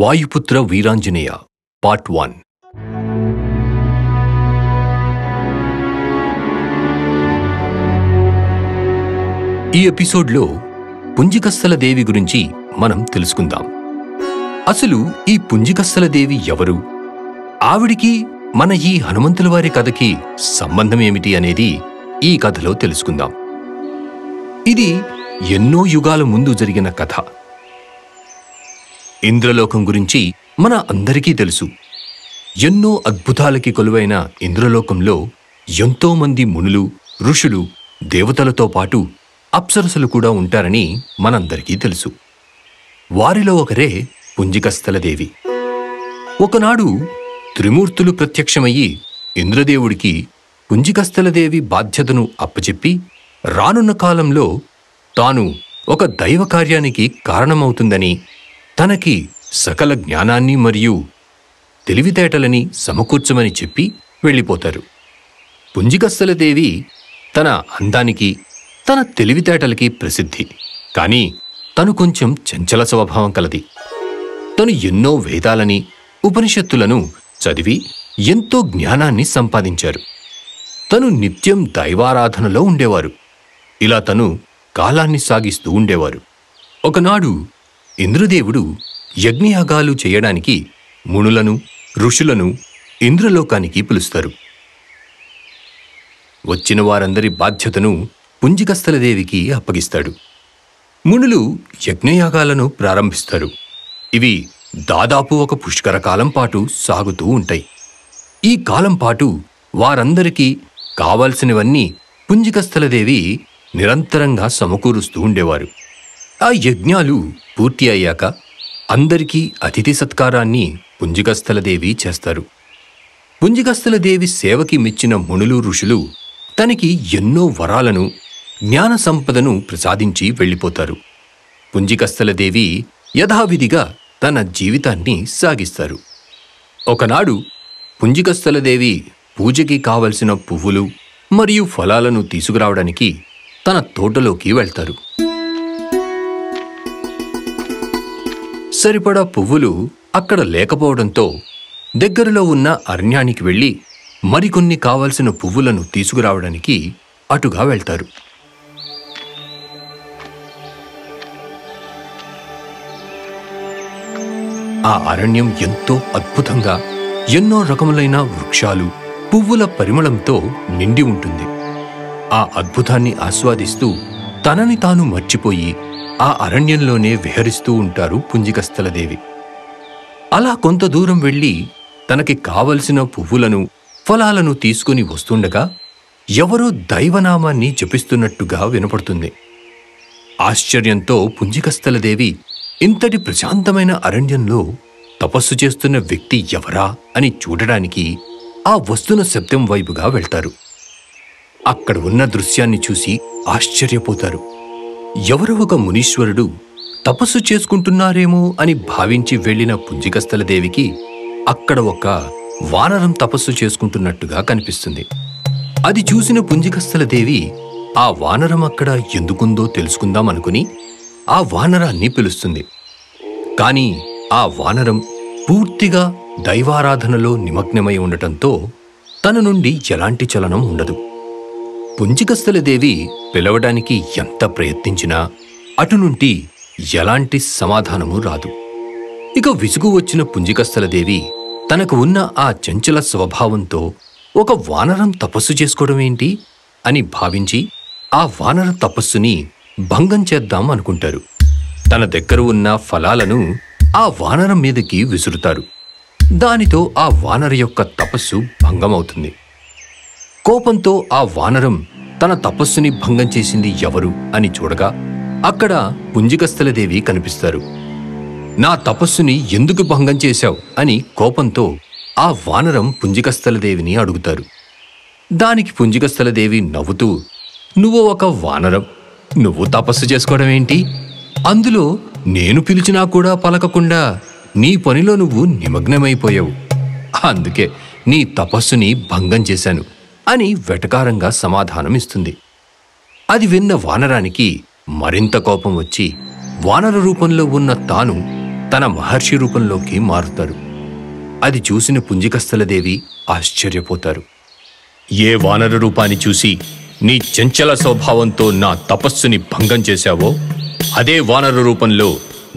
Vayuputra Veeranjaneya part 1. ఈ ఎపిసోడ్లో పుంజికస్థల దేవి గురించి మనం తెలుసుకుందాం. అసలు ఈ పుంజికస్థల దేవి ఎవరు, ఆవిడికి మన ఈ హనుమంతుల వారి కథకి సంబంధం ఏమిటి అనేది ఈ కథలో తెలుసుకుందాం. ఇది ఎన్నో యుగాల ముందు జరిగిన కథ. ఇంద్రలోకం గురించి మన అందరికీ తెలుసు. ఎన్నో అద్భుతాలకి కొలువైన ఇంద్రలోకంలో ఎంతోమంది మునులు, ఋషులు, దేవతలతో పాటు అప్సరసలు కూడా ఉంటారని మనందరికీ తెలుసు. వారిలో ఒకరే పుంజికస్థలదేవి. ఒకనాడు త్రిమూర్తులు ప్రత్యక్షమయ్యి ఇంద్రదేవుడికి పుంజికస్థలదేవి బాధ్యతను అప్పచెప్పి రానున్న కాలంలో తాను ఒక దైవ కార్యానికి కారణమవుతుందని, తనకి సకల జ్ఞానాన్ని మరియు తెలివితేటలని సమకూర్చమని చెప్పి వెళ్ళిపోతారు. పుంజికస్థలదేవి తన అందానికి, తన తెలివితేటలకి ప్రసిద్ధి. కానీ తను కొంచెం చంచల స్వభావం కలది. తను ఎన్నో వేదాలని, ఉపనిషత్తులను చదివి ఎంతో జ్ఞానాన్ని సంపాదించారు. తను నిత్యం దైవారాధనలో ఉండేవారు. ఇలా తను కాలాన్ని సాగిస్తూ ఉండేవారు. ఒకనాడు ఇంద్రదేవుడు యజ్ఞయాగాలు చేయడానికి మునులను, ఋషులను ఇంద్రలోకానికి పిలుస్తారు. వచ్చిన వారందరి బాధ్యతను పుంజికస్థలదేవికి అప్పగిస్తాడు. మునులు యజ్ఞయాగాలను ప్రారంభిస్తారు. ఇవి దాదాపు ఒక పుష్కర కాలం పాటు సాగుతూ ఉంటాయి. ఈ కాలం పాటు వారందరికీ కావలసినవన్నీ పుంజికస్థలదేవి నిరంతరంగా సమకూరుస్తూ ఉండేవారు. ఆ యజ్ఞాలు పూర్తి అయ్యాక అందరికీ అతిథి సత్కారాన్ని పుంజికస్థలదేవి చేస్తారు. పుంజికస్థలదేవి సేవకి మెచ్చిన మునులు, ఋషులు తనకి ఎన్నో వరాలను, జ్ఞాన సంపదను ప్రసాదించి వెళ్ళిపోతారు. పుంజికస్థలదేవి యథావిధిగా తన జీవితాన్ని సాగిస్తారు. ఒకనాడు పుంజికస్థలదేవి పూజకి కావలసిన పువ్వులు మరియు ఫలాలను తీసుకురావడానికి తన తోటలోకి వెళ్తారు. సరిపడా పువ్వులు అక్కడ లేకపోవడంతో దగ్గరలో ఉన్న అరణ్యానికి వెళ్ళి మరికొన్ని కావలసిన పువ్వులను తీసుకురావడానికి అటుగా వెళ్తారు. ఆ అరణ్యం ఎంతో అద్భుతంగా ఎన్నో రకములైన వృక్షాలు, పువ్వుల పరిమళంతో నిండి ఉంటుంది. ఆ అద్భుతాన్ని ఆస్వాదిస్తూ తనని తాను మర్చిపోయి ఆ అరణ్యంలోనే విహరిస్తూ ఉంటారు పుంజికస్థలదేవి. అలా కొంత దూరం వెళ్ళి తనకి కావలసిన పువ్వులను, ఫలాలను తీసుకుని వస్తుండగా ఎవరో దైవనామాన్ని జపిస్తున్నట్టుగా వినపడుతుంది. ఆశ్చర్యంతో పుంజికస్థలదేవి ఇంతటి ప్రశాంతమైన అరణ్యంలో తపస్సు చేస్తున్న వ్యక్తి ఎవరా అని చూడడానికి ఆ వస్తున్న శబ్దం వైపుగా వెళ్తారు. అక్కడ ఉన్న దృశ్యాన్ని చూసి ఆశ్చర్యపోతారు. ఎవరో ఒక మునీశ్వరుడు తపస్సు చేసుకుంటున్నారేమో అని భావించి వెళ్లిన పుంజికస్థలదేవికి అక్కడ ఒక వానరం తపస్సు చేసుకుంటున్నట్టుగా కనిపిస్తుంది. అది చూసిన పుంజికస్థలదేవి ఆ వానరం అక్కడ ఎందుకుందో తెలుసుకుందామనుకుని ఆ వానరాన్ని పిలుస్తుంది. కాని ఆ వానరం పూర్తిగా దైవారాధనలో నిమగ్నమై ఉండటంతో తన నుండి ఎలాంటి చలనం ఉండదు. పుంజికస్థలదేవి పిలవడానికి ఎంత ప్రయత్నించినా అటు నుండి ఎలాంటి సమాధానము రాదు. ఇక విసుగు వచ్చిన పుంజికస్థలదేవి తనకు ఉన్న ఆ చంచల స్వభావంతో ఒక వానరం తపస్సు చేసుకోవడమేంటి అని భావించి ఆ వానర తపస్సుని భంగం చేద్దాం అనుకుంటారు. తన దగ్గర ఉన్న ఫలాలను ఆ వానరం మీదకి విసురుతారు. దానితో ఆ వానర యొక్క తపస్సు భంగమవుతుంది. కోపంతో ఆ వానరం తన తపస్సుని భంగం చేసింది ఎవరు అని చూడగా అక్కడ పుంజికస్థలదేవి కనిపిస్తారు. నా తపస్సుని ఎందుకు భంగం చేశావు అని కోపంతో ఆ వానరం పుంజికస్థలదేవిని అడుగుతారు. దానికి పుంజికస్థలదేవి నవ్వుతూ, నువ్వు ఒక వానరం, నువ్వు తపస్సు చేసుకోవడం ఏంటి? అందులో నేను పిలిచినా కూడా పలకకుండా నీ పనిలో నువ్వు నిమగ్నమైపోయావు. అందుకే నీ తపస్సుని భంగం చేశాను అని వెటకారంగా సమాధానమిస్తుంది. అది విన్న వానరానికి మరింత కోపం వచ్చి వానర రూపంలో ఉన్న తాను తన మహర్షి రూపంలోకి మారుతారు. అది చూసిన పుంజికస్థలదేవి ఆశ్చర్యపోతారు. ఏ వానర రూపాన్ని చూసి నీ చంచల స్వభావంతో నా తపస్సుని భంగం చేశావో అదే వానర రూపంలో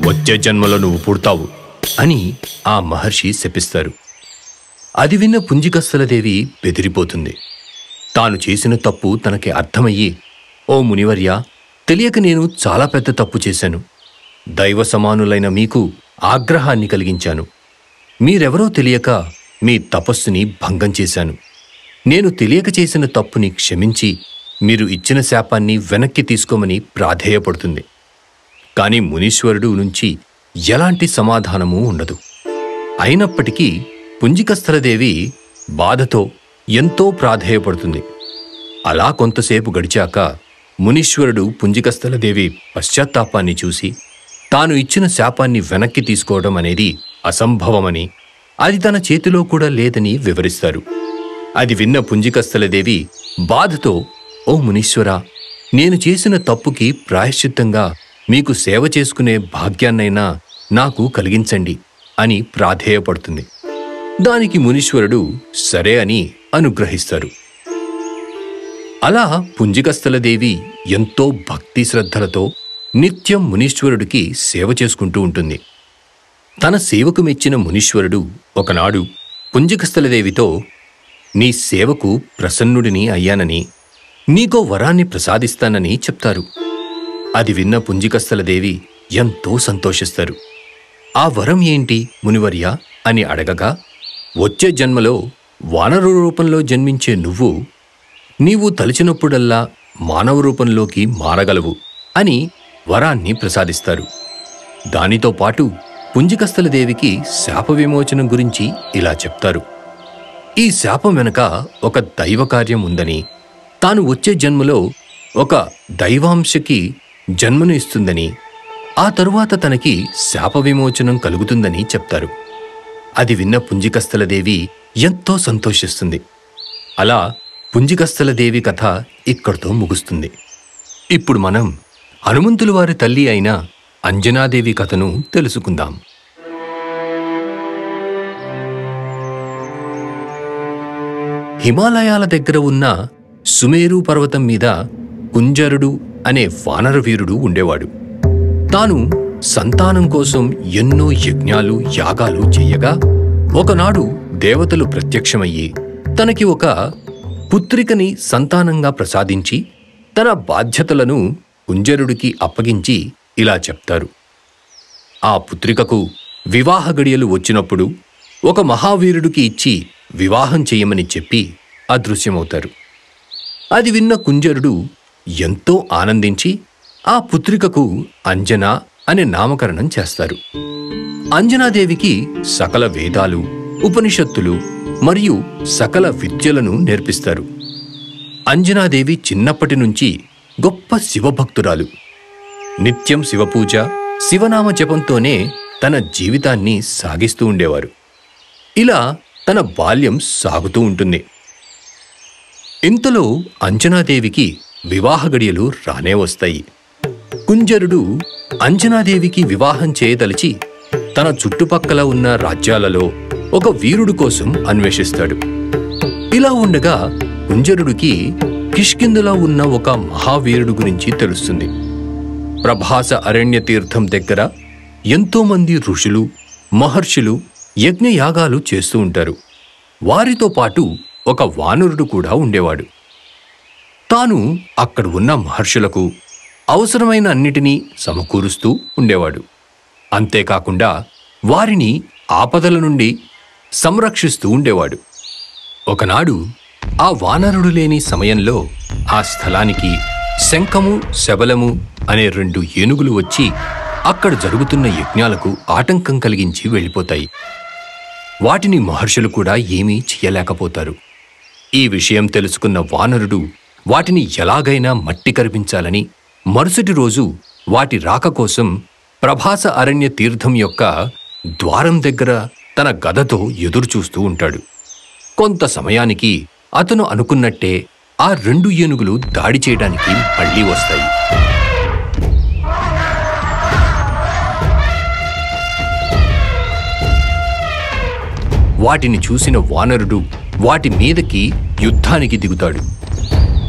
వచ్చే జన్మలో నువ్వు పుడతావు అని ఆ మహర్షి శపిస్తారు. అది విన్న పుంజికస్థలదేవి బెదిరిపోతుంది. తాను చేసిన తప్పు తనకి అర్థమయ్యి, ఓ మునివర్య, తెలియక నేను చాలా పెద్ద తప్పు చేశాను. దైవ సమానులైన మీకు ఆగ్రహాన్ని కలిగించాను. మీరెవరో తెలియక మీ తపస్సుని భంగం చేశాను. నేను తెలియక చేసిన తప్పుని క్షమించి మీరు ఇచ్చిన శాపాన్ని వెనక్కి తీసుకోమని ప్రాధేయపడుతుంది. కాని మునీశ్వరుడు నుంచి ఎలాంటి సమాధానమూ ఉండదు. అయినప్పటికీ పుంజికస్థలదేవి బాధతో ఎంతో ప్రాధేయపడుతుంది. అలా కొంతసేపు గడిచాక మునీశ్వరుడు పుంజికస్థలదేవి పశ్చాత్తాపాన్ని చూసి తాను ఇచ్చిన శాపాన్ని వెనక్కి తీసుకోవడం అనేది అసంభవమని, అది తన చేతిలో కూడా లేదని వివరిస్తారు. అది విన్న పుంజికస్థలదేవి బాధతో, ఓ మునీశ్వరా, నేను చేసిన తప్పుకి ప్రాయశ్చిత్తంగా మీకు సేవ చేసుకునే భాగ్యాన్నైనా నాకు కలిగించండి అని ప్రాధేయపడుతుంది. దానికి మునీశ్వరుడు సరే అని అనుగ్రహిస్తారు. అలా పుంజికస్థలదేవి ఎంతో భక్తి శ్రద్ధలతో నిత్యం మునీశ్వరుడికి సేవ చేసుకుంటూ ఉంటుంది. తన సేవకు మెచ్చిన మునీశ్వరుడు ఒకనాడు పుంజికస్థలదేవితో, నీ సేవకు ప్రసన్నుడిని అయ్యానని, నీకో వరాన్ని ప్రసాదిస్తానని చెప్తారు. అది విన్న పుంజికస్థలదేవి ఎంతో సంతోషిస్తారు. ఆ వరం ఏంటి మునివర్య అని అడగగా, వచ్చే జన్మలో వానర రూపంలో జన్మించే నీవు తలిచినప్పుడల్లా మానవ రూపంలోకి మారగలవు అని వరాన్ని ప్రసాదిస్తారు. దానితో పాటు పుంజికస్థలదేవికి శాప విమోచనం గురించి ఇలా చెప్తారు. ఈ శాపం వెనక ఒక దైవకార్యం ఉందని, తాను వచ్చే జన్మలో ఒక దైవాంశకి జన్మను ఇస్తుందని, ఆ తరువాత తనకి శాప విమోచనం కలుగుతుందని చెప్తారు. అది విన్న పుంజికస్థలదేవి ఎంతో సంతోషిస్తుంది. అలా పుంజికస్థలదేవి కథ ఇక్కడితో ముగుస్తుంది. ఇప్పుడు మనం హనుమంతుల వారి తల్లి అయిన అంజనాదేవి కథను తెలుసుకుందాం. హిమాలయాల దగ్గర ఉన్న సుమేరు పర్వతం మీద కుంజరుడు అనే వానరవీరుడు ఉండేవాడు. తాను సంతానం కోసం ఎన్నో యజ్ఞాలు యాగాలు చెయ్యగా ఒకనాడు దేవతలు ప్రత్యక్షమయ్యి తనకి ఒక పుత్రికని సంతానంగా ప్రసాదించి తన బాధ్యతలను కుంజరుడికి అప్పగించి ఇలా చెప్తారు. ఆ పుత్రికకు వివాహ గడియలు వచ్చినప్పుడు ఒక మహావీరుడికి ఇచ్చి వివాహం చెయ్యమని చెప్పి అదృశ్యమవుతారు. అది విన్న కుంజరుడు ఎంతో ఆనందించి ఆ పుత్రికకు అంజనా అనే నామకరణం చేస్తారు. అంజనాదేవికి సకల వేదాలు, ఉపనిషత్తులు మరియు సకల విద్యలను నేర్పిస్తారు. అంజనాదేవి చిన్నప్పటి నుంచి గొప్ప శివభక్తురాలు. నిత్యం శివపూజ, శివనామ జపంతోనే తన జీవితాన్ని సాగిస్తూ ఉండేవారు. ఇలా తన బాల్యం సాగుతూ ఉంటుంది. ఇంతలో అంజనాదేవికి వివాహ గడియలు రానే వస్తాయి. కుంజరుడు అంజనాదేవికి వివాహం చేయదలిచి తన చుట్టుపక్కల ఉన్న రాజ్యాలలో ఒక వీరుడు కోసం అన్వేషిస్తాడు. ఇలా ఉండగా కుంజరుడికి కిష్కింధలో ఉన్న ఒక మహావీరుడు గురించి తెలుస్తుంది. ప్రభాస అరణ్య తీర్థం దగ్గర ఎంతోమంది ఋషులు, మహర్షులు యజ్ఞయాగాలు చేస్తూ ఉంటారు. వారితో పాటు ఒక వానరుడు కూడా ఉండేవాడు. తాను అక్కడ ఉన్న మహర్షులకు అవసరమైన అన్నిటినీ సమకూరుస్తూ ఉండేవాడు. అంతేకాకుండా వారిని ఆపదల నుండి సంరక్షిస్తూ ఉండేవాడు. ఒకనాడు ఆ వానరుడు లేని సమయంలో ఆ స్థలానికి శంఖము, శబలము అనే 2 ఏనుగులు వచ్చి అక్కడ జరుగుతున్న యజ్ఞాలకు ఆటంకం కలిగించి వెళ్ళిపోతాయి. వాటిని మహర్షులు కూడా ఏమీ చెయ్యలేకపోతారు. ఈ విషయం తెలుసుకున్న వానరుడు వాటిని ఎలాగైనా మట్టి కరిపించాలని మరుసటి రోజు వాటి రాక కోసం ప్రభాస అరణ్య తీర్థం యొక్క ద్వారం దగ్గర తన గదతో ఎదురుచూస్తూ ఉంటాడు. కొంత సమయానికి అతను అనుకున్నట్టే ఆ 2 ఏనుగులు దాడి చేయడానికి మళ్లీ వస్తాయి. వాటిని చూసిన వానరుడు వాటి మీదకి యుద్ధానికి దిగుతాడు.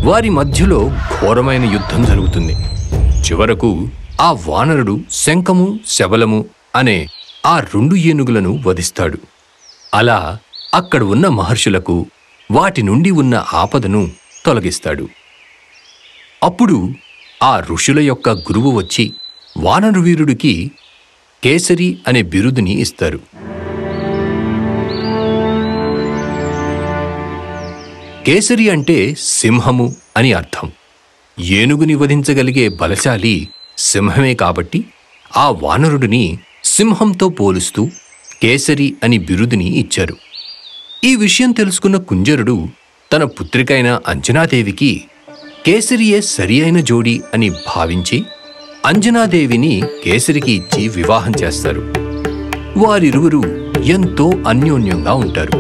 వారి మధ్యలో ఘోరమైన యుద్ధం జరుగుతుంది. చివరకు ఆ వానరుడు శంఖము శబలము అనే ఆ 2 ఏనుగులను వధిస్తాడు. అలా అక్కడ ఉన్న మహర్షులకు వాటి నుండి ఉన్న ఆపదను తొలగిస్తాడు. అప్పుడు ఆ ఋషుల యొక్క గురువు వచ్చి వానరు వీరుడికి కేసరి అనే బిరుదుని ఇస్తారు. కేసరి అంటే సింహము అని అర్థం. ఏనుగుని వధించగలిగే బలశాలి సింహమే కాబట్టి ఆ వానరుడిని సింహంతో పోలుస్తూ కేసరి అని బిరుదుని ఇచ్చారు. ఈ విషయం తెలుసుకున్న కుంజరుడు తన పుత్రికైన అంజనాదేవికి కేసరియే సరి అయిన జోడి అని భావించి అంజనాదేవిని కేసరికి ఇచ్చి వివాహం చేస్తారు. వారిరువురు ఎంతో అన్యోన్యంగా ఉంటారు.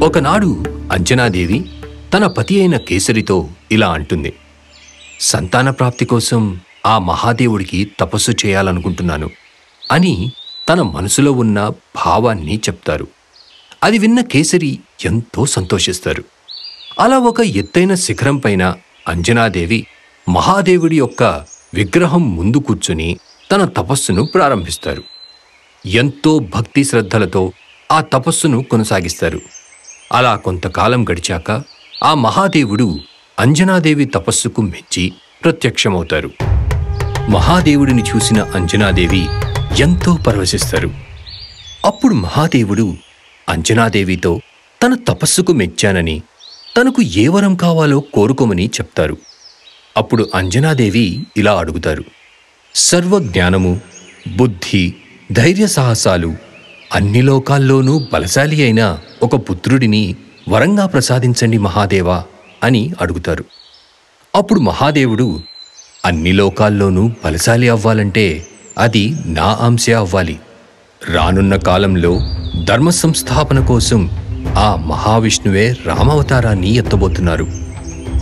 ఒకనాడు అంజనాదేవి తన పతి అయిన కేసరితో ఇలా అంటుంది: సంతాన ప్రాప్తి కోసం ఆ మహాదేవుడికి తపస్సు చేయాలనుకుంటున్నాను అని తన మనసులో ఉన్న భావాన్ని చెప్తారు. అది విన్న కేసరి ఎంతో సంతోషిస్తారు. అలా ఒక ఎత్తైన శిఖరం పైన అంజనాదేవి మహాదేవుడి యొక్క విగ్రహం ముందు కూర్చుని తన తపస్సును ప్రారంభిస్తారు. ఎంతో భక్తి శ్రద్ధలతో ఆ తపస్సును కొనసాగిస్తారు. అలా కొంతకాలం గడిచాక ఆ మహాదేవుడు అంజనాదేవి తపస్సుకు మెచ్చి ప్రత్యక్షమవుతారు. మహాదేవుడిని చూసిన అంజనాదేవి ఎంతో పరవశిస్తారు. అప్పుడు మహాదేవుడు అంజనాదేవితో తన తపస్సుకు మెచ్చానని, తనకు ఏ వరం కావాలో కోరుకోమని చెప్తారు. అప్పుడు అంజనాదేవి ఇలా అడుగుతారు: సర్వజ్ఞానము, బుద్ధి, ధైర్య సాహసాలు, అన్ని లోకాల్లోనూ బలశాలి అయిన ఒక పుత్రుడిని వరంగా ప్రసాదించండి మహాదేవా అని అడుగుతారు. అప్పుడు మహాదేవుడు, అన్ని లోకాల్లోనూ బలశాలి అవ్వాలంటే అది నా అంశే అవ్వాలి. రానున్న కాలంలో ధర్మ సంస్థాపన కోసం ఆ మహావిష్ణువే రామావతారాన్ని ఎత్తబోతున్నారు.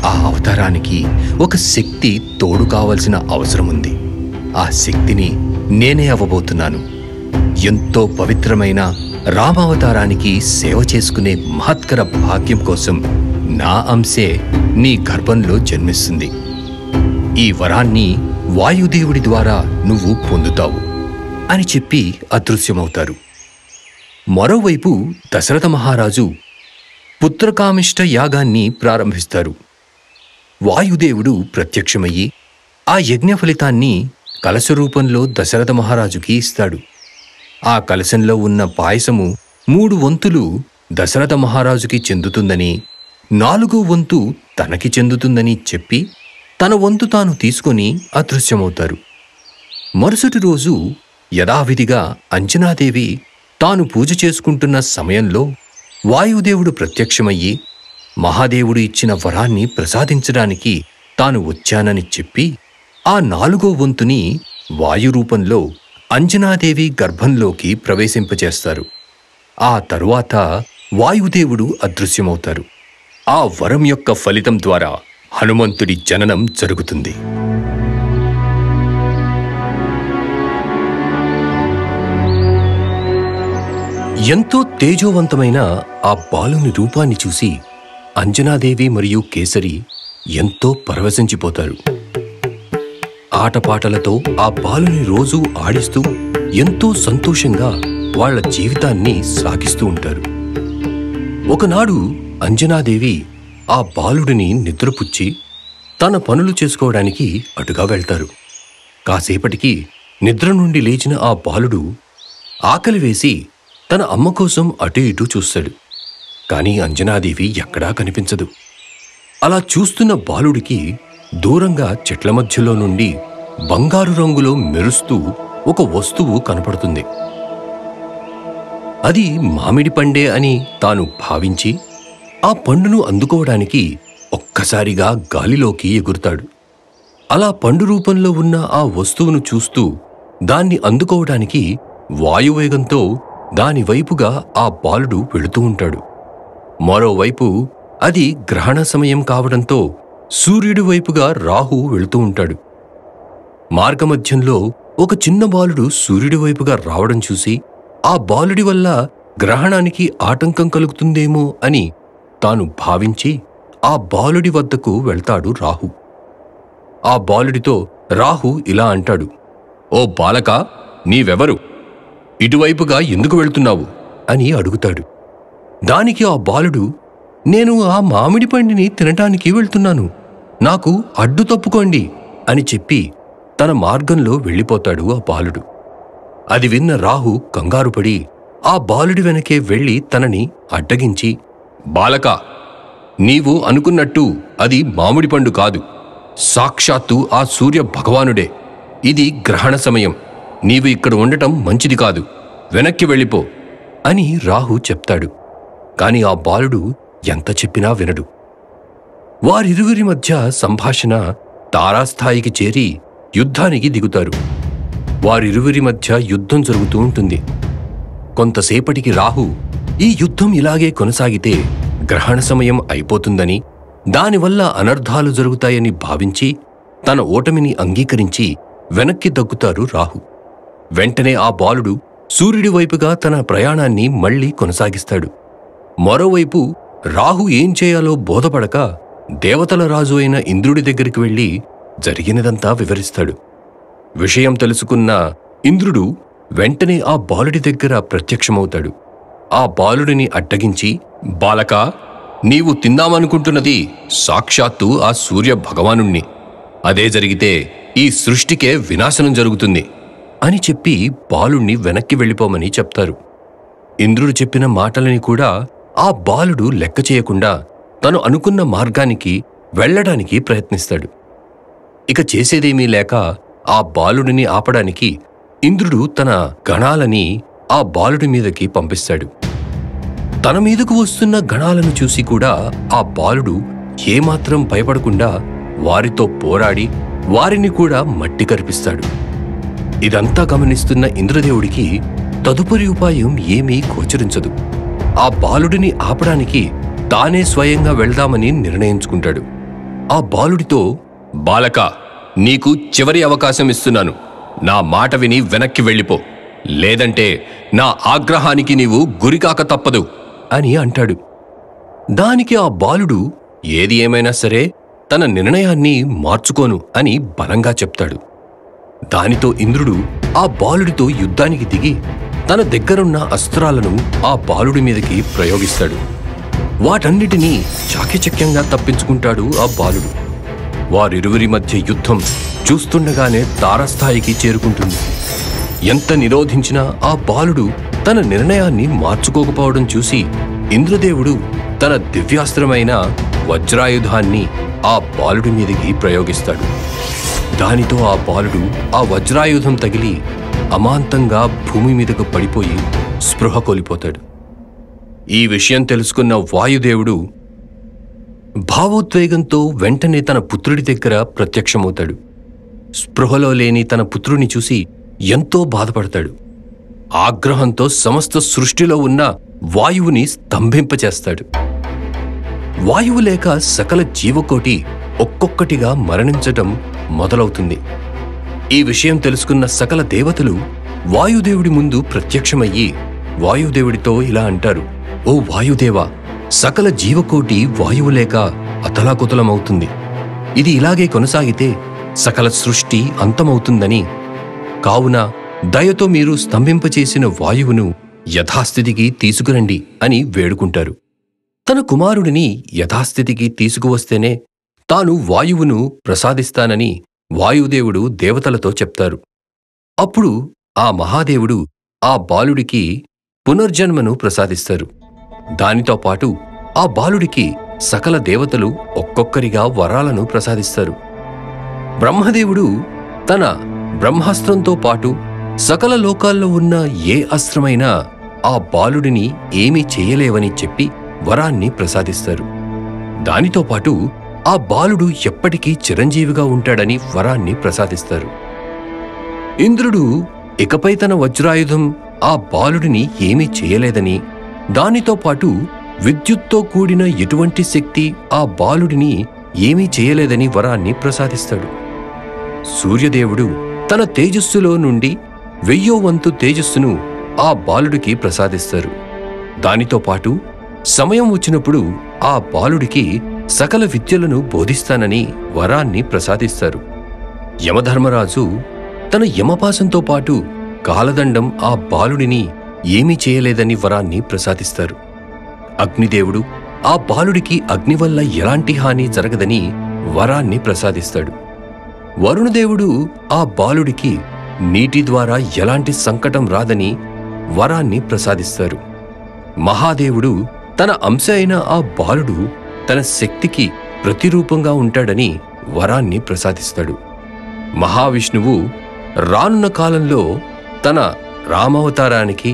ఆ అవతారానికి ఒక శక్తి తోడు కావలసిన అవసరం ఉంది. ఆ శక్తిని నేనే అవ్వబోతున్నాను. ఎంతో పవిత్రమైన రామావతారానికి సేవ చేసుకునే మహత్కర భాగ్యం కోసం నా అంశే నీ గర్భంలో జన్మిస్తుంది. ఈ వరాన్ని వాయుదేవుడి ద్వారా నువ్వు పొందుతావు అని చెప్పి అదృశ్యమవుతారు. మరోవైపు దశరథ మహారాజు పుత్రకామిష్ట యాగాన్ని ప్రారంభిస్తారు. వాయుదేవుడు ప్రత్యక్షమయ్యి ఆ యజ్ఞ ఫలితాన్ని కలశ రూపంలో దశరథ మహారాజుకి ఇస్తాడు. ఆ కలశంలో ఉన్న పాయసము 3 వంతులు దశరథ మహారాజుకి చెందుతుందని, 4వ వంతు తనకి చెందుతుందని చెప్పి తన వంతు తాను తీసుకొని అదృశ్యమవుతారు. మరుసటి రోజు యథావిధిగా అంజనాదేవి తాను పూజ చేసుకుంటున్న సమయంలో వాయుదేవుడు ప్రత్యక్షమయ్యి మహాదేవుడు ఇచ్చిన వరాన్ని ప్రసాదించడానికి తాను వచ్చానని చెప్పి ఆ 4వ వంతుని వాయురూపంలో అంజనాదేవి గర్భంలోకి ప్రవేశింపచేస్తారు. ఆ తరువాత వాయుదేవుడు అదృశ్యమవుతారు. ఆ వరం యొక్క ఫలితం ద్వారా హనుమంతుడి జననం జరుగుతుంది. ఎంతో తేజోవంతమైన ఆ బాలుని రూపాన్ని చూసి అంజనాదేవి మరియు కేసరి ఎంతో పరవశించిపోతారు. ఆటపాటలతో ఆ బాలుని రోజూ ఆడిస్తూ ఎంతో సంతోషంగా వాళ్ల జీవితాన్ని సాగిస్తూ ఉంటారు. ఒకనాడు అంజనాదేవి ఆ బాలుడిని నిద్రపుచ్చి తన పనులు చేసుకోవడానికి అటుగా వెళ్తారు. కాసేపటికి నిద్ర నుండి లేచిన ఆ బాలుడు ఆకలి వేసి తన అమ్మ కోసం అటు ఇటూ చూస్తాడు. కాని అంజనాదేవి ఎక్కడా కనిపించదు. అలా చూస్తున్న బాలుడికి దూరంగా చెట్ల మధ్యలో నుండి బంగారు రంగులో మెరుస్తూ ఒక వస్తువు కనపడుతుంది. అది మామిడి పండే అని తాను భావించి ఆ పండును అందుకోవడానికి ఒక్కసారిగా గాలిలోకి ఎగురుతాడు. అలా పండు రూపంలో ఉన్న ఆ వస్తువును చూస్తూ దాన్ని అందుకోవడానికి వాయువేగంతో దానివైపుగా ఆ బాలుడు వెళుతూ ఉంటాడు. మరోవైపు అది గ్రహణ సమయం కావడంతో సూర్యుడి వైపుగా రాహు వెళుతూ ఉంటాడు. మార్గమధ్యంలో ఒక చిన్న బాలుడు సూర్యుడి వైపుగా రావడం చూసి ఆ బాలుడి వల్ల గ్రహణానికి ఆటంకం కలుగుతుందేమో అని తాను భావించి ఆ బాలుడి వద్దకు వెళ్తాడు రాహు. ఆ బాలుడితో రాహు ఇలా అంటాడు, ఓ బాలకా, నీవెవరు? ఇటువైపుగా ఎందుకు వెళ్తున్నావు అని అడుగుతాడు. దానికి ఆ బాలుడు, నేను ఆ మామిడి పండిని తినటానికి వెళ్తున్నాను, నాకు అడ్డు తప్పుకోండి అని చెప్పి తన మార్గంలో వెళ్ళిపోతాడు ఆ బాలుడు. అది విన్న రాహు కంగారుపడి ఆ బాలుడి వెనకే వెళ్లి తనని అడ్డగించి, బాలకా, నీవు అనుకున్నట్టు అది మామిడి పండు కాదు, సాక్షాత్తు ఆ సూర్య భగవానుడే. ఇది గ్రహణ సమయం, నీవు ఇక్కడ ఉండటం మంచిది కాదు, వెనక్కి వెళ్ళిపో అని రాహు చెప్తాడు. కాని ఆ బాలుడు ఎంత చెప్పినా వినడు. వారిరువురి మధ్య సంభాషణ తారాస్థాయికి చేరి యుద్ధానికి దిగుతారు. వారిరువురి మధ్య యుద్ధం జరుగుతూ ఉంటుంది. కొంతసేపటికి రాహు, ఈ యుద్ధం ఇలాగే కొనసాగితే గ్రహణ సమయం అయిపోతుందని, దానివల్ల అనర్థాలు జరుగుతాయని భావించి తన ఓటమిని అంగీకరించి వెనక్కి దగ్గుతారు రాహు. వెంటనే ఆ బాలుడు సూర్యుడి వైపుగా తన ప్రయాణాన్ని మళ్లీ కొనసాగిస్తాడు. మరోవైపు రాహు ఏం చేయాలో బోధపడక దేవతల రాజు అయిన ఇంద్రుడి దగ్గరికి వెళ్లి జరిగినదంతా వివరిస్తాడు. విషయం తెలుసుకున్న ఇంద్రుడు వెంటనే ఆ బాలుడి దగ్గర ప్రత్యక్షమవుతాడు. ఆ బాలుడిని అడ్డగించి, బాలకా, నీవు తిందామనుకుంటున్నది సాక్షాత్తు ఆ సూర్య భగవానుణ్ణి. అదే జరిగితే ఈ సృష్టికే వినాశనం జరుగుతుంది అని చెప్పి బాలుణ్ణి వెనక్కి వెళ్ళిపోమని చెప్తారు. ఇంద్రుడు చెప్పిన మాటలని కూడా ఆ బాలుడు లెక్క చేయకుండా తను అనుకున్న మార్గానికి వెళ్లడానికి ప్రయత్నిస్తాడు. ఇక చేసేదేమీ లేక ఆ బాలుడిని ఆపడానికి ఇంద్రుడు తన గణాలని ఆ బాలుడి మీదకి పంపిస్తాడు. తన మీదకు వస్తున్న గణాలను చూసి కూడా ఆ బాలుడు ఏమాత్రం భయపడకుండా వారితో పోరాడి వారిని కూడా మట్టి కరిపిస్తాడు. ఇదంతా గమనిస్తున్న ఇంద్రదేవుడికి తదుపరి ఉపాయం ఏమీ గోచరించదు. ఆ బాలుడిని ఆపడానికి తానే స్వయంగా వెళ్దామని నిర్ణయించుకుంటాడు. ఆ బాలుడితో, బాలకా, నీకు చివరి అవకాశం ఇస్తున్నాను, నా మాట విని వెనక్కి వెళ్ళిపో, లేదంటే నా ఆగ్రహానికి నీవు గురికాక తప్పదు అని అంటాడు. దానికి ఆ బాలుడు ఏది ఏమైనా సరే తన నిర్ణయాన్ని మార్చుకోను అని బలంగా చెప్తాడు. దానితో ఇంద్రుడు ఆ బాలుడితో యుద్ధానికి దిగి తన దగ్గరున్న అస్త్రాలను ఆ బాలుడి మీదకి ప్రయోగిస్తాడు. వాటన్నిటినీ చాకచక్యంగా తప్పించుకుంటాడు ఆ బాలుడు. వారిరువురి మధ్య యుద్ధం చూస్తుండగానే తారస్థాయికి చేరుకుంటుంది. ఎంత నిరోధించినా ఆ బాలుడు తన నిర్ణయాన్ని మార్చుకోకపోవడం చూసి ఇంద్రదేవుడు తన దివ్యాస్త్రమైన వజ్రాయుధాన్ని ఆ బాలుడి మీదకి ప్రయోగిస్తాడు. దానితో ఆ బాలుడు ఆ వజ్రాయుధం తగిలి అమాంతంగా భూమి మీదకు పడిపోయి స్పృహ కోల్పోతాడు. ఈ విషయం తెలుసుకున్న వాయుదేవుడు భావోద్వేగంతో వెంటనే తన పుత్రుడి దగ్గర ప్రత్యక్షమవుతాడు. స్పృహలో లేని తన పుత్రుని చూసి ఎంతో బాధపడతాడు. ఆగ్రహంతో సమస్త సృష్టిలో ఉన్న వాయువుని స్తంభింపచేస్తాడు. వాయువు లేక సకల జీవకోటి ఒక్కొక్కటిగా మరణించటం మొదలవుతుంది. ఈ విషయం తెలుసుకున్న సకల దేవతలు వాయుదేవుడి ముందు ప్రత్యక్షమయ్యి వాయుదేవుడితో ఇలా అంటారు, ఓ వాయుదేవా, సకల జీవకోటి వాయువు లేక అతలాకుతలమవుతుంది. ఇది ఇలాగే కొనసాగితే సకల సృష్టి అంతమవుతుందని, కావున దయతో మీరు స్తంభింపచేసిన వాయువును యథాస్థితికి తీసుకురండి అని వేడుకుంటారు. తన కుమారుడిని యథాస్థితికి తీసుకువస్తేనే తాను వాయువును ప్రసాదిస్తానని వాయుదేవుడు దేవతలతో చెప్తారు. అప్పుడు ఆ మహాదేవుడు ఆ బాలుడికి పునర్జన్మను ప్రసాదిస్తారు. దానితో పాటు ఆ బాలుడికి సకల దేవతలు ఒక్కొక్కరిగా వరాలను ప్రసాదిస్తారు. బ్రహ్మదేవుడు తన బ్రహ్మాస్త్రంతో పాటు సకల లోకాల్లో ఉన్న ఏ అస్త్రమైనా ఆ బాలుడిని ఏమీ చేయలేవని చెప్పి వరాన్ని ప్రసాదిస్తారు. దానితో పాటు ఆ బాలుడు ఎప్పటికీ చిరంజీవిగా ఉంటాడని వరాన్ని ప్రసాదిస్తారు. ఇంద్రుడు ఇకపై తన వజ్రాయుధం ఆ బాలుడిని ఏమీ చేయలేదని, దానితో పాటు విద్యుత్తో కూడిన ఎటువంటి శక్తి ఆ బాలుడిని ఏమీ చేయలేదని వరాన్ని ప్రసాదిస్తాడు. సూర్యదేవుడు తన తేజస్సులో నుండి 1000 వంతు తేజస్సును ఆ బాలుడికి ప్రసాదిస్తారు. దానితో పాటు సమయం వచ్చినప్పుడు ఆ బాలుడికి సకల విద్యలను బోధిస్తానని వరాన్ని ప్రసాదిస్తారు. యమధర్మరాజు తన యమపాశంతో పాటు కాలదండం ఆ బాలుడిని ఏమీ చేయలేదని వరాన్ని ప్రసాదిస్తారు. అగ్నిదేవుడు ఆ బాలుడికి అగ్ని వల్ల ఎలాంటి హాని జరగదని వరాన్ని ప్రసాదిస్తాడు. వరుణదేవుడు ఆ బాలుడికి నీటి ద్వారా ఎలాంటి సంకటం రాదని వరాన్ని ప్రసాదిస్తారు. మహాదేవుడు తన అంశ అయిన ఆ బాలుడు తన శక్తికి ప్రతిరూపంగా ఉంటాడని వరాన్ని ప్రసాదిస్తాడు. మహావిష్ణువు రానున్న కాలంలో తన రామావతారానికి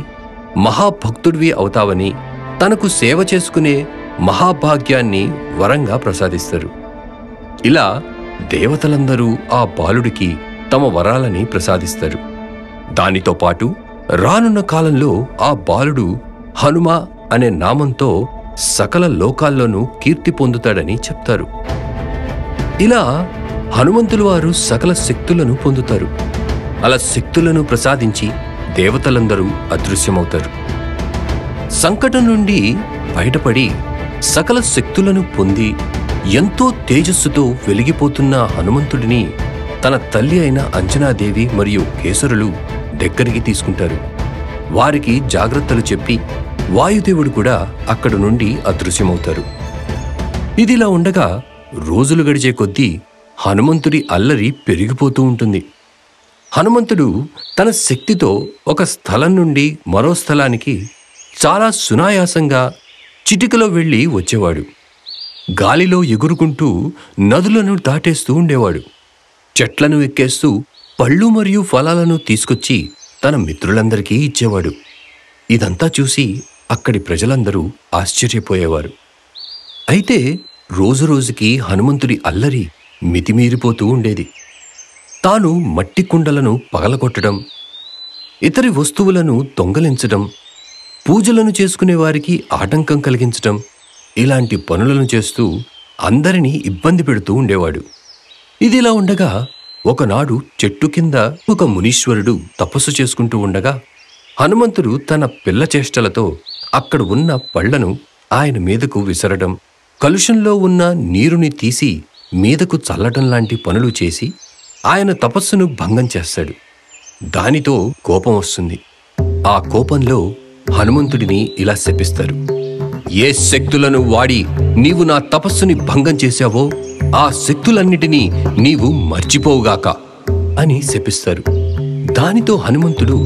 మహాభక్తుడివి అవుతావని, తనకు సేవ చేసుకునే మహాభాగ్యాన్ని వరంగా ప్రసాదిస్తారు. ఇలా దేవతలందరూ ఆ బాలుడికి తమ వరాలని ప్రసాదిస్తారు. దానితో పాటు రానున్న కాలంలో ఆ బాలుడు హనుమ అనే నామంతో సకల లోకాల్లోనూ కీర్తి పొందుతాడని చెప్తారు. ఇలా హనుమంతులు వారు సకల శక్తులను పొందుతారు. అలా శక్తులను ప్రసాదించి దేవతలందరూ అదృశ్యమవుతారు. సంకటం నుండి బయటపడి సకల శక్తులను పొంది ఎంతో తేజస్సుతో వెలిగిపోతున్న హనుమంతుడిని తన తల్లి అయిన అంజనాదేవి మరియు కేసరులు దగ్గరికి తీసుకుంటారు. వారికి జాగ్రత్తలు చెప్పి వాయుదేవుడు కూడా అక్కడి నుండి అదృశ్యమవుతారు. ఇదిలా ఉండగా రోజులు గడిచే కొద్దీ హనుమంతుడి అల్లరి పెరిగిపోతూ ఉంటుంది. హనుమంతుడు తన శక్తితో ఒక స్థలం నుండి మరో స్థలానికి చాలా సునాయాసంగా చిటికలో వెళ్ళి వచ్చేవాడు. గాలిలో ఎగురుకుంటూ నదులను దాటేస్తూ ఉండేవాడు. చెట్లను ఎక్కేస్తూ పళ్ళు మరియు ఫలాలను తీసుకొచ్చి తన మిత్రులందరికీ ఇచ్చేవాడు. ఇదంతా చూసి అక్కడి ప్రజలందరూ ఆశ్చర్యపోయేవారు. అయితే రోజురోజుకి హనుమంతుడి అల్లరి మితిమీరిపోతూ ఉండేది. తాను మట్టి కుండలను పగలగొట్టడం, ఇతరి వస్తువులను దొంగలించడం, పూజలను చేసుకునే వారికి ఆటంకం కలిగించడం, ఇలాంటి పనులను చేస్తూ అందరినీ ఇబ్బంది పెడుతూ ఉండేవాడు. ఇదిలా ఉండగా ఒకనాడు చెట్టు కింద ఒక మునీశ్వరుడు తపస్సు చేసుకుంటూ ఉండగా హనుమంతుడు తన పిల్ల చేష్టలతో అక్కడ ఉన్న పళ్లను ఆయన మీదకు విసరడం, కలుషంలో ఉన్న నీరుని తీసి మీదకు చల్లటం లాంటి పనులు చేసి ఆయన తపస్సును భంగం చేస్తాడు. దానితో కోపం వస్తుంది. ఆ కోపంలో హనుమంతుడిని ఇలా శపిస్తారు. ఏ శక్తులను వాడి నీవు నా తపస్సుని భంగం చేశావో ఆ శక్తులన్నిటినీ నీవు మర్చిపోవుగాక అని శపిస్తారు. దానితో హనుమంతుడు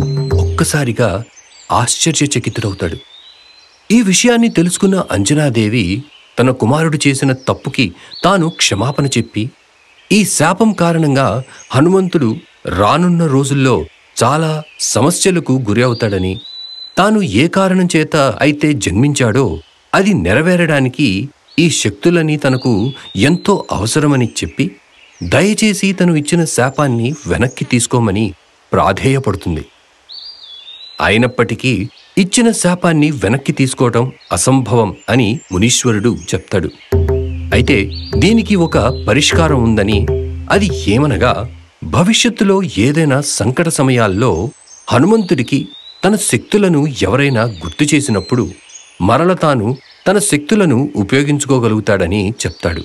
ఒక్కసారిగా ఆశ్చర్యచకితుడవుతాడు. ఈ విషయాన్ని తెలుసుకున్న అంజనాదేవి తన కుమారుడు చేసిన తప్పుకి తాను క్షమాపణ చెప్పి, ఈ శాపం కారణంగా హనుమంతుడు రానున్న రోజుల్లో చాలా సమస్యలకు గురి అవుతాడని, తాను ఏ కారణం చేత అయితే జన్మించాడో అది నెరవేరడానికి ఈ శక్తులని తనకు ఎంతో అవసరమని చెప్పి, దయచేసి తను ఇచ్చిన శాపాన్ని వెనక్కి తీసుకోమని ప్రాధేయపడుతుంది. అయినప్పటికీ ఇచ్చిన శాపాన్ని వెనక్కి తీసుకోవటం అసంభవం అని మునీశ్వరుడు చెప్తాడు. అయితే దీనికి ఒక పరిష్కారం ఉందని, అది ఏమనగా భవిష్యత్తులో ఏదైనా సంకట సమయాల్లో హనుమంతుడికి తన శక్తులను ఎవరైనా గుర్తు చేసినప్పుడు మరల తాను తన శక్తులను ఉపయోగించుకోగలుగుతాడని చెప్తాడు.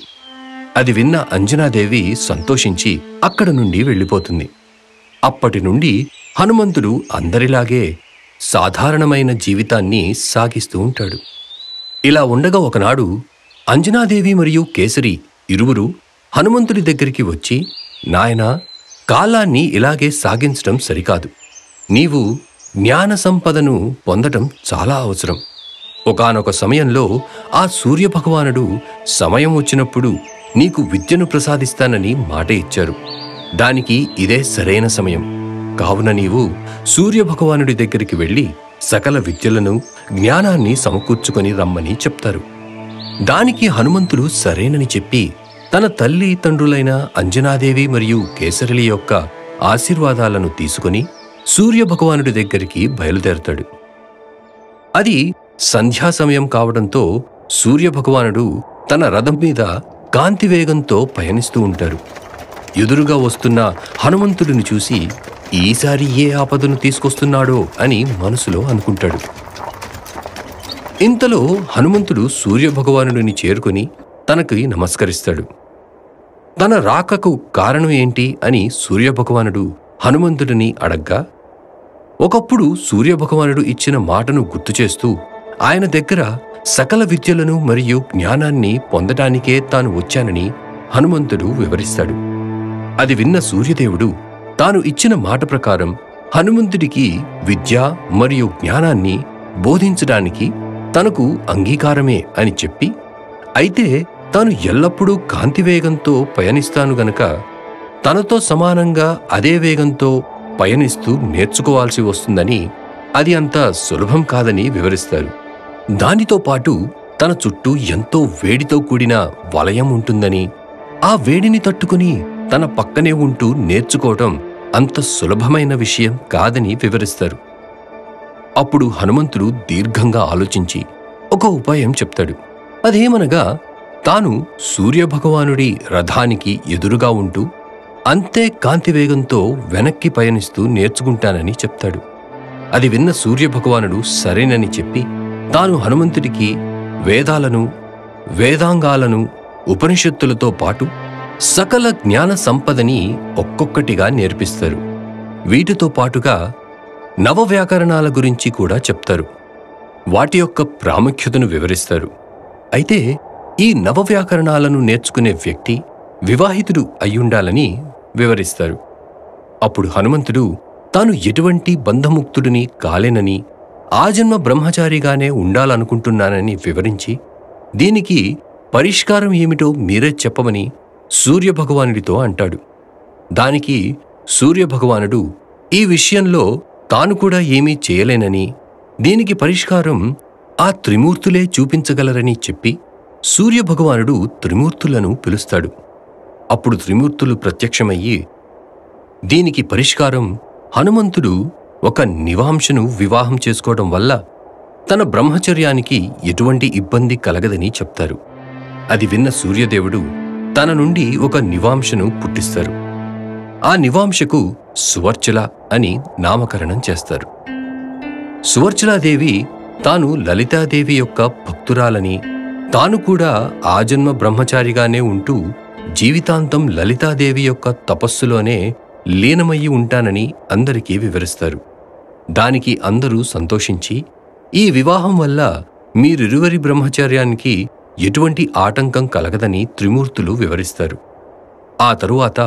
అది విన్న అంజనాదేవి సంతోషించి అక్కడ నుండి వెళ్ళిపోతుంది. అప్పటి నుండి హనుమంతుడు అందరిలాగే సాధారణమైన జీవితాన్ని సాగిస్తూ ఉంటాడు. ఇలా ఉండగా ఒకనాడు అంజనాదేవి మరియు కేసరి ఇరువురు హనుమంతుడి దగ్గరికి వచ్చి, నాయనా, కాలాన్ని ఇలాగే సాగించటం సరికాదు. నీవు జ్ఞాన సంపదను పొందటం చాలా అవసరం. ఒకానొక సమయంలో ఆ సూర్యభగవానుడు సమయం వచ్చినప్పుడు నీకు విద్యను ప్రసాదిస్తానని మాట ఇచ్చారు. దానికి ఇదే సరైన సమయం. కావున నీవు సూర్యభగవానుడి దగ్గరికి వెళ్ళి సకల విద్యలను, జ్ఞానాన్ని సమకూర్చుకొని రమ్మని చెప్తారు. దానికి హనుమంతుడు సరేనని చెప్పి తన తల్లి తండ్రులైన అంజనాదేవి మరియు కేసరుల యొక్క ఆశీర్వాదాలను తీసుకుని సూర్యభగవానుడి దగ్గరికి బయలుదేరతాడు. అది సంధ్యా సమయం కావడంతో సూర్యభగవానుడు తన రథం మీద కాంతి వేగంతో పయనిస్తూ ఉంటారు. ఎదురుగా వస్తున్న హనుమంతుడిని చూసి ఈసారి ఏ ఆపదను తీసుకొస్తున్నాడో అని మనసులో అనుకుంటాడు. ఇంతలో హనుమంతుడు సూర్యభగవానుడిని చేరుకుని తనకి నమస్కరిస్తాడు. తన రాకకు కారణం ఏంటి అని సూర్యభగవానుడు హనుమంతుడిని అడగ్గా, ఒకప్పుడు సూర్యభగవానుడు ఇచ్చిన మాటను గుర్తుచేస్తూ ఆయన దగ్గర సకల విద్యలను మరియు జ్ఞానాన్ని పొందటానికే తాను వచ్చానని హనుమంతుడు వివరిస్తాడు. అది విన్న సూర్యదేవుడు తాను ఇచ్చిన మాట ప్రకారం హనుమంతుడికి విద్య మరియు జ్ఞానాన్ని బోధించడానికి తనకు అంగీకారమే అని చెప్పి, అయితే తాను ఎల్లప్పుడూ కాంతి వేగంతో పయనిస్తాను గనక తనతో సమానంగా అదే వేగంతో పయనిస్తూ నేర్చుకోవాల్సి వస్తుందని, అది అంత సులభం కాదని వివరిస్తారు. దానితో పాటు తన చుట్టూ ఎంతో వేడితో కూడిన వలయం ఉంటుందని, ఆ వేడిని తట్టుకుని తన పక్కనే ఉంటూ నేర్చుకోవటం అంత సులభమైన విషయం కాదని వివరిస్తారు. అప్పుడు హనుమంతుడు దీర్ఘంగా ఆలోచించి ఒక ఉపాయం చెప్తాడు. అదేమనగా, తాను సూర్యభగవానుడి రథానికి ఎదురుగా ఉంటూ అంతే కాంతివేగంతో వెనక్కి పయనిస్తూ నేర్చుకుంటానని చెప్తాడు. అది విన్న సూర్యభగవానుడు సరేనని చెప్పి తాను హనుమంతుడికి వేదాలను, వేదాంగాలను, ఉపనిషత్తులతో పాటు సకల జ్ఞాన సంపదని ఒక్కొక్కటిగా నేర్పిస్తారు. వీటితో పాటుగా నవవ్యాకరణాల గురించి కూడా చెప్తారు. వాటి యొక్క ప్రాముఖ్యతను వివరిస్తారు. అయితే ఈ నవవ్యాకరణాలను నేర్చుకునే వ్యక్తి వివాహితుడు అయ్యుండాలని వివరిస్తారు. అప్పుడు హనుమంతుడు తాను ఎటువంటి బంధముక్తుడిని కాలేనని, ఆజన్మ బ్రహ్మచారిగానే ఉండాలనుకుంటున్నానని వివరించి, దీనికి పరిష్కారం ఏమిటో మీరే చెప్పమని సూర్యభగవానుడితో అంటాడు. దానికి సూర్యభగవానుడు ఈ విషయంలో తాను కూడా ఏమీ చేయలేనని, దీనికి పరిష్కారం ఆ త్రిమూర్తులే చూపించగలరని చెప్పి సూర్యభగవానుడు త్రిమూర్తులను పిలుస్తాడు. అప్పుడు త్రిమూర్తులు ప్రత్యక్షమయ్యి, దీనికి పరిష్కారం హనుమంతుడు ఒక నివాంశను వివాహం చేసుకోవడం వల్ల తన బ్రహ్మచర్యానికి ఎటువంటి ఇబ్బంది కలగదని చెప్తారు. అది విన్న సూర్యదేవుడు తన నుండి ఒక నివాంశను పుట్టిస్తారు. ఆ నివాంశకు సువర్చల అని నామకరణం చేస్తారు. సువర్చలాదేవి తాను లలితాదేవి యొక్క భక్తురాలని, తాను కూడా ఆజన్మ బ్రహ్మచారిగానే ఉంటూ జీవితాంతం లలితాదేవి యొక్క తపస్సులోనే లీనమయ్యి ఉంటానని అందరికీ వివరిస్తారు. దానికి అందరూ సంతోషించి, ఈ వివాహం వల్ల మీరిరువరి బ్రహ్మచర్యానికి ఎటువంటి ఆటంకం కలగదని త్రిమూర్తులు వివరిస్తారు. ఆ తరువాత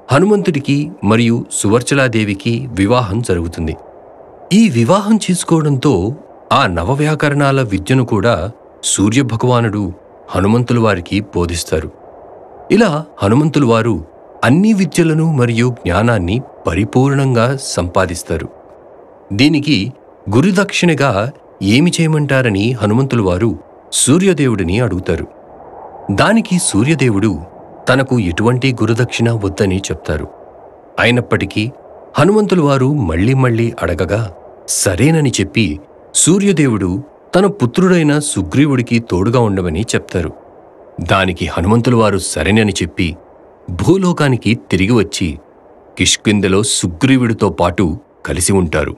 హనుమంతుడికి మరియు సువర్చలాదేవికి వివాహం జరుగుతుంది. ఈ వివాహం చేసుకోవడంతో ఆ నవవ్యాకరణాల విద్యను కూడా సూర్యభగవానుడు హనుమంతుల వారికి బోధిస్తారు. ఇలా హనుమంతుల వారు అన్ని విద్యలను మరియు జ్ఞానాన్ని పరిపూర్ణంగా సంపాదిస్తారు. దీనికి గురుదక్షిణగా ఏమి చేయమంటారని హనుమంతుల వారు సూర్యదేవుడిని అడుగుతారు. దానికి సూర్యదేవుడు తనకు ఎటువంటి గురుదక్షిణ వద్దని చెప్తారు. అయినప్పటికీ హనుమంతుల వారు మళ్లీ మళ్లీ అడగగా సరేనని చెప్పి సూర్యదేవుడు తన పుత్రుడైన సుగ్రీవుడికి తోడుగా ఉండమని చెప్తారు. దానికి హనుమంతుల వారు సరేనని చెప్పి భూలోకానికి తిరిగి వచ్చి కిష్కింధలో సుగ్రీవుడితో పాటు కలిసి ఉంటారు.